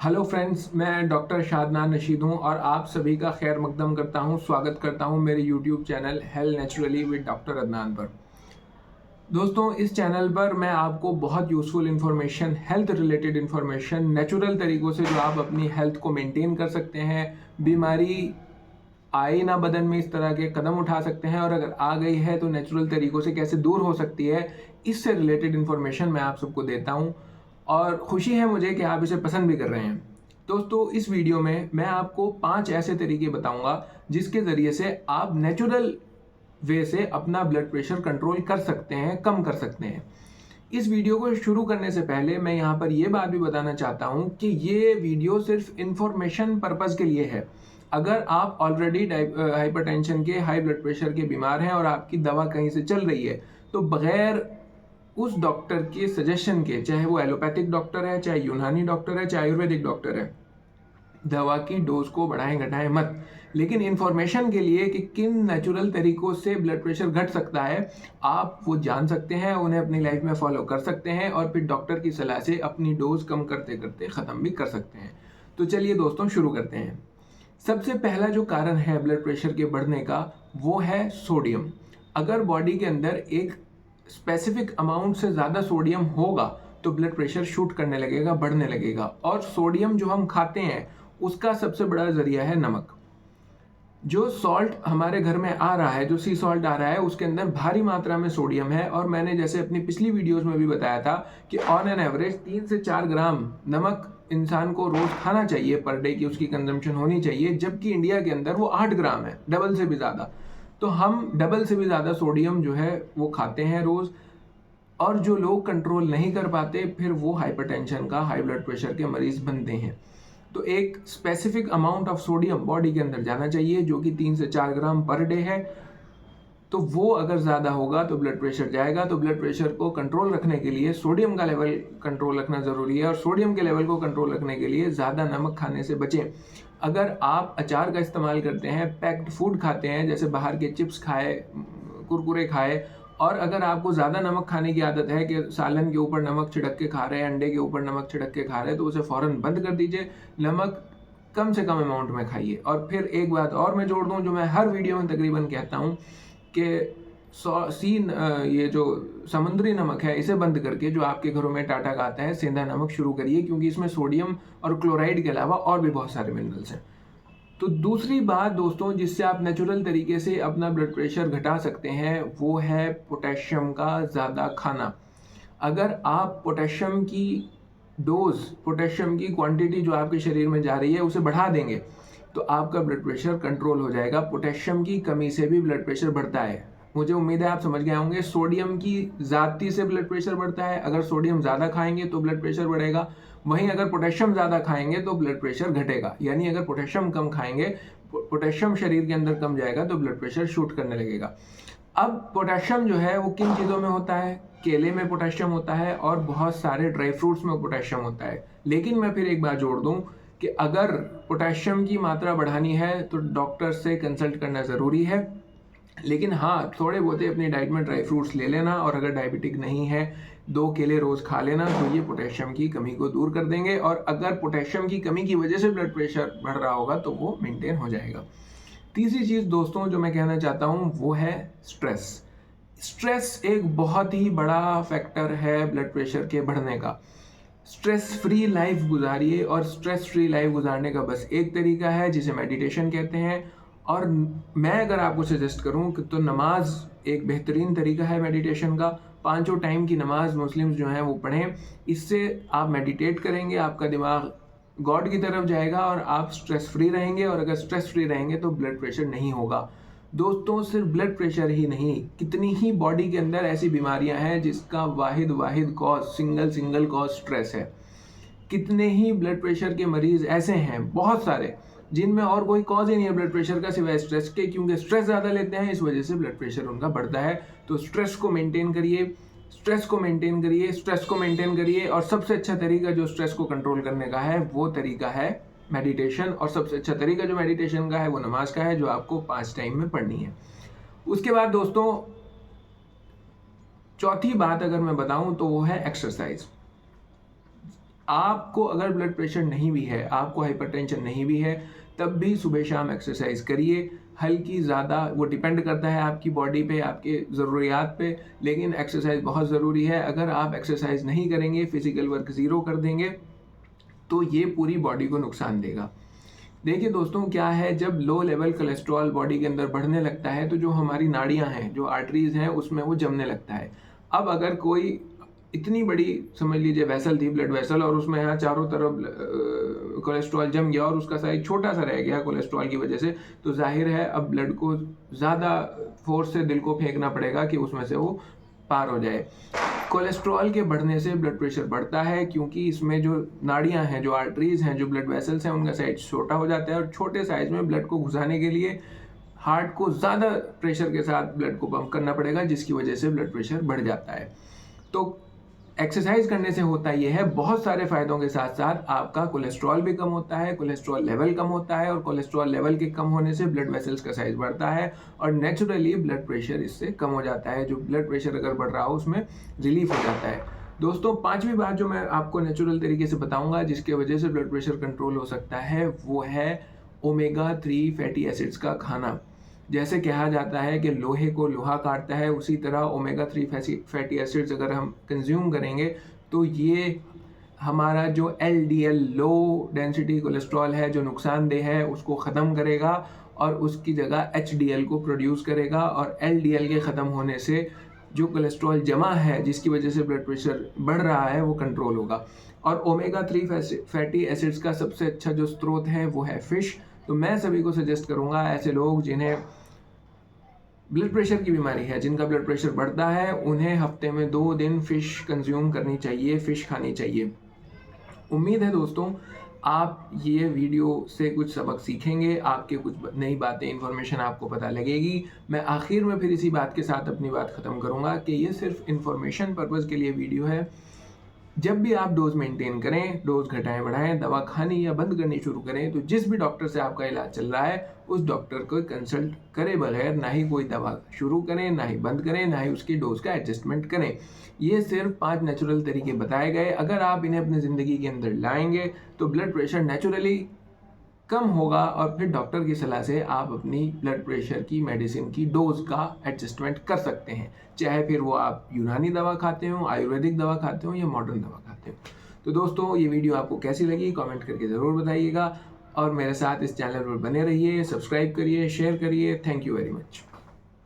Hello friends, मैं doctor शादनान Rashid हूँ और आप सभी का खैर मकदम करता हूँ, स्वागत करता हूँ मेरे YouTube channel health naturally with doctor Adnan पर। दोस्तों, इस चैनल पर मैं आपको बहुत useful information, health related information, natural तरीक़ों से जो आप अपनी हेल्थ को मेंटेन कर सकते हैं, बीमारी आए ना बदन में इस तरह के कदम उठा सकते हैं और अगर आ गई है तो नेचुरल तरीक़ों से कैसे दूर हो सकती है, इससे रिलेटेड इन्फॉर्मेशन मैं आप सबको देता हूँ और खुशी है मुझे कि आप इसे पसंद भी कर रहे हैं। दोस्तों, इस वीडियो में मैं आपको 5 ऐसे तरीके बताऊंगा जिसके ज़रिए से आप नेचुरल वे से अपना ब्लड प्रेशर कंट्रोल कर सकते हैं, कम कर सकते हैं। इस वीडियो को शुरू करने से पहले मैं यहाँ पर ये बात भी बताना चाहता हूँ कि ये वीडियो सिर्फ इंफॉर्मेशन पर्पज़ के लिए है। अगर आप ऑलरेडी हाइपरटेंशन के, हाई ब्लड प्रेशर के बीमार हैं और आपकी दवा कहीं से चल रही है, तो बगैर उस डॉक्टर के सजेशन के, चाहे वो एलोपैथिक डॉक्टर है, चाहे यूनानी डॉक्टर है, चाहे आयुर्वेदिक डॉक्टर है, दवा की डोज को बढ़ाएं घटाएं मत। लेकिन इन्फॉर्मेशन के लिए कि किन नेचुरल तरीकों से ब्लड प्रेशर घट सकता है, आप वो जान सकते हैं, उन्हें अपनी लाइफ में फॉलो कर सकते हैं और फिर डॉक्टर की सलाह से अपनी डोज कम करते करते ख़त्म भी कर सकते हैं। तो चलिए दोस्तों, शुरू करते हैं। सबसे पहला जो कारण है ब्लड प्रेशर के बढ़ने का, वो है सोडियम। अगर बॉडी के अंदर एक स्पेसिफिक अमाउंट से ज़्यादा सोडियम होगा तो ब्लड प्रेशर शूट करने लगेगा, बढ़ने लगेगा। और सोडियम जो हम खाते हैं उसका सबसे बड़ा ज़रिया है नमक। जो सॉल्ट हमारे घर में आ रहा है, जो सी सॉल्ट आ रहा है, उसके अंदर भारी मात्रा में सोडियम है और मैंने जैसे अपनी पिछली वीडियोस में भी बताया था कि ऑन एन एवरेज 3 से 4 ग्राम नमक इंसान को रोज़ खाना चाहिए, पर डे की उसकी कंजम्पशन होनी चाहिए, जबकि इंडिया के अंदर वो 8 ग्राम है, डबल से भी ज़्यादा। तो हम डबल से भी ज़्यादा सोडियम जो है वो खाते हैं रोज़। और जो लोग कंट्रोल नहीं कर पाते, फिर वो हाइपरटेंशन का, हाई ब्लड प्रेशर के मरीज़ बनते हैं। तो एक specific amount of sodium body के अंदर जाना चाहिए जो कि 3 से 4 ग्राम पर डे है। तो वो अगर ज़्यादा होगा तो ब्लड प्रेशर जाएगा। तो ब्लड प्रेशर को कंट्रोल रखने के लिए सोडियम का लेवल कंट्रोल रखना ज़रूरी है और सोडियम के लेवल को कंट्रोल रखने के लिए ज़्यादा नमक खाने से बचें। अगर आप अचार का इस्तेमाल करते हैं, पैक्ड फूड खाते हैं, जैसे बाहर के चिप्स खाए, कुरकुरे खाए, और अगर आपको ज़्यादा नमक खाने की आदत है कि सालन के ऊपर नमक छिड़क के खा रहे हैं, अंडे के ऊपर नमक छिड़क के खा रहे हैं, तो उसे फ़ौरन बंद कर दीजिए। नमक कम से कम अमाउंट में खाइए। और फिर एक बात और मैं जोड़ दूं जो मैं हर वीडियो में तकरीबन कहता हूं कि ये जो समुद्री नमक है, इसे बंद करके जो आपके घरों में टाटा का आता है, सेंधा नमक शुरू करिए, क्योंकि इसमें सोडियम और क्लोराइड के अलावा और भी बहुत सारे मिनरल्स हैं। तो दूसरी बात दोस्तों, जिससे आप नेचुरल तरीके से अपना ब्लड प्रेशर घटा सकते हैं, वो है पोटेशियम का ज़्यादा खाना। अगर आप पोटेशियम की डोज, पोटेशियम की क्वांटिटी जो आपके शरीर में जा रही है, उसे बढ़ा देंगे तो आपका ब्लड प्रेशर कंट्रोल हो जाएगा। पोटेशियम की कमी से भी ब्लड प्रेशर बढ़ता है। मुझे उम्मीद है आप समझ गए होंगे। सोडियम की ज़्यादती से ब्लड प्रेशर बढ़ता है। अगर सोडियम ज़्यादा खाएंगे तो ब्लड प्रेशर बढ़ेगा। वहीं अगर पोटेशियम ज़्यादा खाएंगे तो ब्लड प्रेशर घटेगा। यानी अगर पोटेशियम कम खाएंगे, पोटेशियम शरीर के अंदर कम जाएगा तो ब्लड प्रेशर शूट करने लगेगा। अब पोटेशियम जो है वो किन चीज़ों में होता है? केले में पोटेशियम होता है और बहुत सारे ड्राई फ्रूट्स में पोटेशियम होता है। लेकिन मैं फिर एक बात जोड़ दूं कि अगर पोटेशियम की मात्रा बढ़ानी है तो डॉक्टर से कंसल्ट करना ज़रूरी है। लेकिन हाँ, थोड़े बहुत अपनी डाइट में ड्राई फ्रूट्स ले लेना, और अगर डायबिटिक नहीं है, 2 केले रोज़ खा लेना, तो ये पोटेशियम की कमी को दूर कर देंगे। और अगर पोटेशियम की कमी की वजह से ब्लड प्रेशर बढ़ रहा होगा तो वो मेंटेन हो जाएगा। तीसरी चीज़ दोस्तों जो मैं कहना चाहता हूँ वो है स्ट्रेस। स्ट्रेस एक बहुत ही बड़ा फैक्टर है ब्लड प्रेशर के बढ़ने का। स्ट्रेस फ्री लाइफ गुजारिए, और स्ट्रेस फ्री लाइफ गुजारने का बस एक तरीका है जिसे मेडिटेशन कहते हैं। और मैं अगर आपको सजेस्ट करूं कि तो नमाज एक बेहतरीन तरीका है मेडिटेशन का। 5 टाइम की नमाज मुस्लिम्स जो हैं वो पढ़ें। इससे आप मेडिटेट करेंगे, आपका दिमाग गॉड की तरफ जाएगा और आप स्ट्रेस फ्री रहेंगे। और अगर स्ट्रेस फ्री रहेंगे तो ब्लड प्रेशर नहीं होगा। दोस्तों, सिर्फ ब्लड प्रेशर ही नहीं, कितनी ही बॉडी के अंदर ऐसी बीमारियां हैं जिसका वाहिद कॉज, सिंगल कॉज स्ट्रेस है। कितने ही ब्लड प्रेशर के मरीज ऐसे हैं, बहुत सारे, जिनमें और कोई कॉज ही नहीं है ब्लड प्रेशर का सिवाय स्ट्रेस के, क्योंकि स्ट्रेस ज़्यादा लेते हैं, इस वजह से ब्लड प्रेशर उनका बढ़ता है। तो स्ट्रेस को मेंटेन करिए, स्ट्रेस को मेंटेन करिए, स्ट्रेस को मेंटेन करिए। और सबसे अच्छा तरीका जो स्ट्रेस को कंट्रोल करने का है वो तरीका है मेडिटेशन। और सबसे अच्छा तरीका जो मेडिटेशन का है वो नमाज का है, जो आपको 5 टाइम में पढ़नी है। उसके बाद दोस्तों, चौथी बात अगर मैं बताऊं तो वो है एक्सरसाइज। आपको अगर ब्लड प्रेशर नहीं भी है, आपको हाइपरटेंशन नहीं भी है, तब भी सुबह शाम एक्सरसाइज करिए। हल्की ज़्यादा वो डिपेंड करता है आपकी बॉडी पे, आपके ज़रूरियात पे, लेकिन एक्सरसाइज बहुत ज़रूरी है। अगर आप एक्सरसाइज नहीं करेंगे, फिजिकल वर्क ज़ीरो कर देंगे, तो ये पूरी बॉडी को नुकसान देगा। देखिए दोस्तों, क्या है, जब लो लेवल कोलेस्ट्रॉल बॉडी के अंदर बढ़ने लगता है तो जो हमारी नाड़ियां हैं, जो आर्टरीज हैं, उसमें वो जमने लगता है। अब अगर कोई इतनी बड़ी, समझ लीजिए वेसल थी, ब्लड वेसल, और उसमें यहाँ चारों तरफ कोलेस्ट्रॉल जम गया और उसका साइज छोटा सा रह गया कोलेस्ट्रॉल की वजह से, तो जाहिर है अब ब्लड को ज़्यादा फोर्स से दिल को फेंकना पड़ेगा कि उसमें से वो पार हो जाए। कोलेस्ट्रॉल के बढ़ने से ब्लड प्रेशर बढ़ता है, क्योंकि इसमें जो नाड़ियां हैं, जो आर्टरीज हैं, जो ब्लड वेसल्स हैं, उनका साइज छोटा हो जाता है और छोटे साइज में ब्लड को घुसाने के लिए हार्ट को ज़्यादा प्रेशर के साथ ब्लड को पंप करना पड़ेगा, जिसकी वजह से ब्लड प्रेशर बढ़ जाता है। तो एक्सरसाइज करने से होता यह है, बहुत सारे फायदों के साथ साथ आपका कोलेस्ट्रॉल भी कम होता है, कोलेस्ट्रॉल लेवल कम होता है, और कोलेस्ट्रॉल लेवल के कम होने से ब्लड वेसल्स का साइज बढ़ता है और नेचुरली ब्लड प्रेशर इससे कम हो जाता है। जो ब्लड प्रेशर अगर बढ़ रहा हो उसमें रिलीफ हो जाता है। दोस्तों, पांचवी बात जो मैं आपको नेचुरल तरीके से बताऊंगा जिसके वजह से ब्लड प्रेशर कंट्रोल हो सकता है, वो है ओमेगा 3 फैटी एसिड्स का खाना। जैसे कहा जाता है कि लोहे को लोहा काटता है, उसी तरह ओमेगा 3 फैटी एसिड्स अगर हम कंज्यूम करेंगे तो ये हमारा जो LDL लो डेंसिटी कोलेस्ट्रॉल है, जो नुकसानदेह है, उसको ख़त्म करेगा और उसकी जगह HDL को प्रोड्यूस करेगा, और LDL के ख़त्म होने से जो कोलेस्ट्रॉल जमा है, जिसकी वजह से ब्लड प्रेशर बढ़ रहा है, वो कंट्रोल होगा। और ओमेगा 3 फैटी एसिड्स का सबसे अच्छा जो स्रोत है वो है फ़िश। तो मैं सभी को सजेस्ट करूंगा, ऐसे लोग जिन्हें ब्लड प्रेशर की बीमारी है, जिनका ब्लड प्रेशर बढ़ता है, उन्हें हफ्ते में 2 दिन फ़िश कंज्यूम करनी चाहिए, फ़िश खानी चाहिए। उम्मीद है दोस्तों आप ये वीडियो से कुछ सबक सीखेंगे, आपके कुछ नई बातें, इन्फॉर्मेशन आपको पता लगेगी। मैं आखिर में फिर इसी बात के साथ अपनी बात ख़त्म करूँगा कि ये सिर्फ इन्फॉर्मेशन पर्पज़ के लिए वीडियो है। जब भी आप डोज मेंटेन करें, डोज घटाएं बढ़ाएं, दवा खानी या बंद करनी शुरू करें, तो जिस भी डॉक्टर से आपका इलाज चल रहा है उस डॉक्टर को कंसल्ट करे बगैर ना ही कोई दवा शुरू करें, ना ही बंद करें, ना ही उसकी डोज का एडजस्टमेंट करें। ये सिर्फ 5 नेचुरल तरीके बताए गए, अगर आप इन्हें अपनी ज़िंदगी के अंदर लाएंगे तो ब्लड प्रेशर नेचुरली कम होगा, और फिर डॉक्टर की सलाह से आप अपनी ब्लड प्रेशर की मेडिसिन की डोज का एडजस्टमेंट कर सकते हैं, चाहे फिर वो आप यूनानी दवा खाते हो, आयुर्वेदिक दवा खाते हो या मॉडर्न दवा खाते हो। तो दोस्तों, ये वीडियो आपको कैसी लगी कमेंट करके ज़रूर बताइएगा, और मेरे साथ इस चैनल पर बने रहिए, सब्सक्राइब करिए, शेयर करिए। Thank you very much.